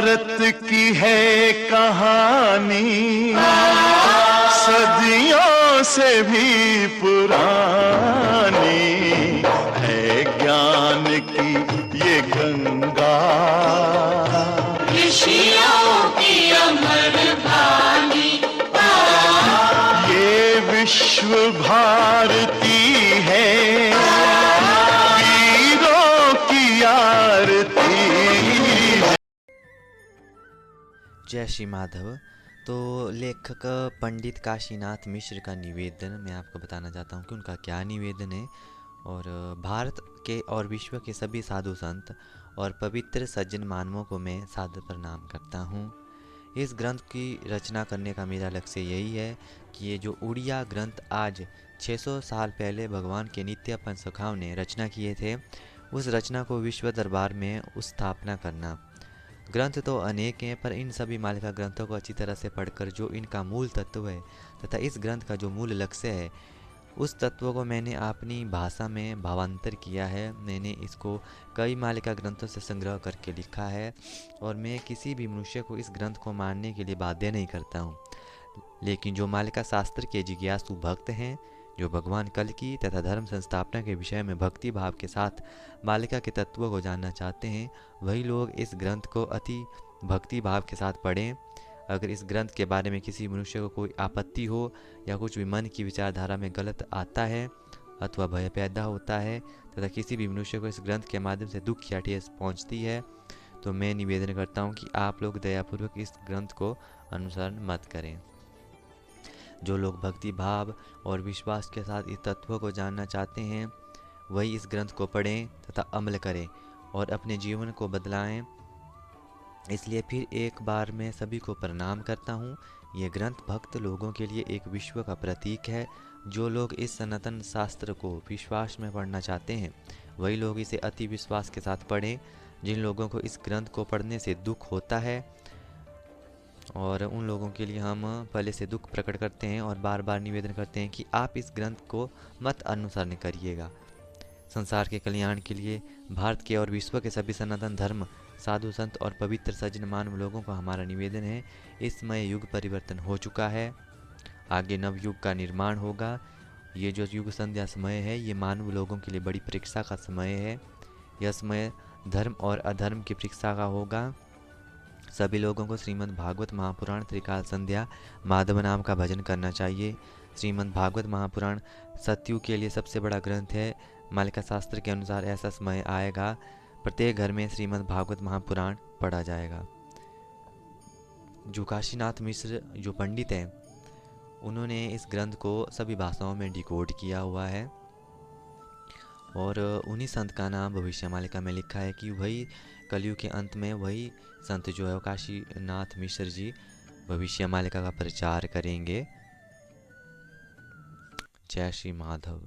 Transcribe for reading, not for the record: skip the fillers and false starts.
भारत की है कहानी सदियों से भी पुरानी, है ज्ञान की ये गंगा, ऋषियों की अमर वाणी। ये विश्व भारती है, वीरों की आरती। जय श्री माधव। तो लेखक पंडित काशीनाथ मिश्र का निवेदन मैं आपको बताना चाहता हूँ कि उनका क्या निवेदन है। और भारत के और विश्व के सभी साधु संत और पवित्र सज्जन मानवों को मैं सादर प्रणाम करता हूँ। इस ग्रंथ की रचना करने का मेरा लक्ष्य यही है कि ये जो उड़िया ग्रंथ आज 600 साल पहले भगवान के नित्यापन सखाओं ने रचना किए थे, उस रचना को विश्व दरबार में स्थापना करना। ग्रंथ तो अनेक हैं, पर इन सभी मालिका ग्रंथों को अच्छी तरह से पढ़कर जो इनका मूल तत्व है तथा इस ग्रंथ का जो मूल लक्ष्य है, उस तत्व को मैंने अपनी भाषा में भावांतर किया है। मैंने इसको कई मालिका ग्रंथों से संग्रह करके लिखा है और मैं किसी भी मनुष्य को इस ग्रंथ को मानने के लिए बाध्य नहीं करता हूँ। लेकिन जो मालिका शास्त्र के जिज्ञासु भक्त हैं, जो भगवान कल की तथा धर्म संस्थापना के विषय में भक्ति भाव के साथ मालिका के तत्वों को जानना चाहते हैं, वही लोग इस ग्रंथ को अति भक्ति भाव के साथ पढ़ें। अगर इस ग्रंथ के बारे में किसी मनुष्य को कोई आपत्ति हो या कुछ भी मन की विचारधारा में गलत आता है अथवा भय पैदा होता है तथा किसी भी मनुष्य को इस ग्रंथ के माध्यम से दुख या ठेस पहुँचती है, तो मैं निवेदन करता हूँ कि आप लोग दयापूर्वक इस ग्रंथ को अनुसरण मत करें। जो लोग भक्ति भाव और विश्वास के साथ इस तत्वों को जानना चाहते हैं, वही इस ग्रंथ को पढ़ें तथा अमल करें और अपने जीवन को बदलाएं। इसलिए फिर एक बार मैं सभी को प्रणाम करता हूँ। ये ग्रंथ भक्त लोगों के लिए एक विश्व का प्रतीक है। जो लोग इस सनातन शास्त्र को विश्वास में पढ़ना चाहते हैं, वही लोग इसे अति विश्वास के साथ पढ़ें। जिन लोगों को इस ग्रंथ को पढ़ने से दुख होता है, और उन लोगों के लिए हम पहले से दुख प्रकट करते हैं और बार बार निवेदन करते हैं कि आप इस ग्रंथ को मत अनुसरण करिएगा। संसार के कल्याण के लिए भारत के और विश्व के सभी सनातन धर्म साधु संत और पवित्र सज्जन मानव लोगों को हमारा निवेदन है, इस समय युग परिवर्तन हो चुका है, आगे नव युग का निर्माण होगा। ये जो युग संध्या समय है, ये मानव लोगों के लिए बड़ी परीक्षा का समय है। यह समय धर्म और अधर्म की परीक्षा का होगा। सभी लोगों को श्रीमद् भागवत महापुराण त्रिकाल संध्या माधव नाम का भजन करना चाहिए। श्रीमद् भागवत महापुराण सतयुग के लिए सबसे बड़ा ग्रंथ है। मालिका शास्त्र के अनुसार ऐसा समय आएगा, प्रत्येक घर में श्रीमद् भागवत महापुराण पढ़ा जाएगा। जो काशीनाथ मिश्र जो पंडित हैं, उन्होंने इस ग्रंथ को सभी भाषाओं में डिकोड किया हुआ है और उन्हीं संत का नाम भविष्य मालिका में लिखा है कि वही कलयुग के अंत में वही संत जो है काशीनाथ मिश्र जी भविष्य मालिका का प्रचार करेंगे। जय श्री माधव।